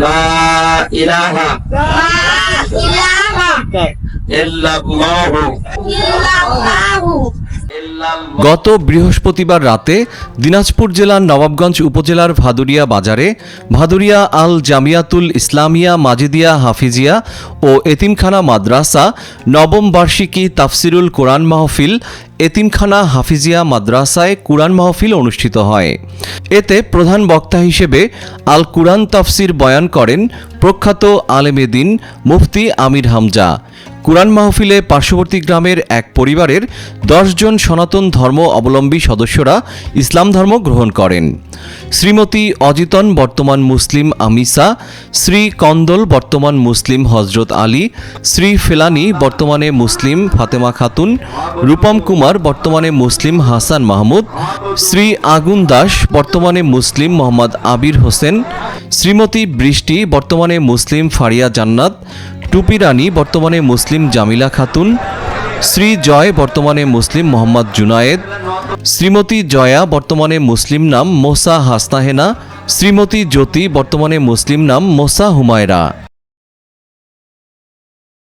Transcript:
লা ইলাহা ইল্লাল্লাহু গত বৃহস্পতিবার রাতে দিনাজপুর জেলার নবাবগঞ্জ উপজেলার ভাদুরিয়া বাজারে ভাদুরিয়া আল জামিয়াতুল ইসলামিয়া মাজিদিয়া হাফিজিয়া ও এতিমখানা মাদ্রাসা নবম বার্ষিকী তাফসিরুল কোরআন মাহফিল এতিমখানা হাফিজিয়া মাদ্রাসায় কুরআন মাহফিল অনুষ্ঠিত হয়। এতে প্রধান বক্তা হিসেবে আল কুরআন তাফসির বয়ান করেন প্রখ্যাত আলেমে দ্বীন মুফতি আমির হামজা। কুরআন মাহফিলে পার্শ্ববর্তী গ্রামের এক পরিবারের 10 জন সনাতন ধর্ম অবলম্বী সদস্যরা ইসলাম ধর্ম গ্রহণ করেন। শ্রীমতী অজিতন বর্তমান মুসলিম আমিসা, শ্রী কন্দল বর্তমান মুসলিম হজরত আলী, শ্রী ফেলানি বর্তমানে মুসলিম ফাতেমা খাতুন, রূপম কুমার বর্তমানে মুসলিম হাসান মাহমুদ, শ্রী আগুন দাস বর্তমানে মুসলিম মোহাম্মদ আবির হোসেন, শ্রীমতী বৃষ্টি বর্তমানে মুসলিম ফারিয়া জান্নাত, টুপি রানী বর্তমানে মুসলিম জামিলা খাতুন, শ্রী জয় বর্তমানে মুসলিম মোহাম্মদ জুনায়েদ, শ্রীমতী জয়া বর্তমানে মুসলিম নাম মোসা হাসনাহেনা, শ্রীমতী জ্যোতি বর্তমানে মুসলিম নাম মোসা হুমায়রা।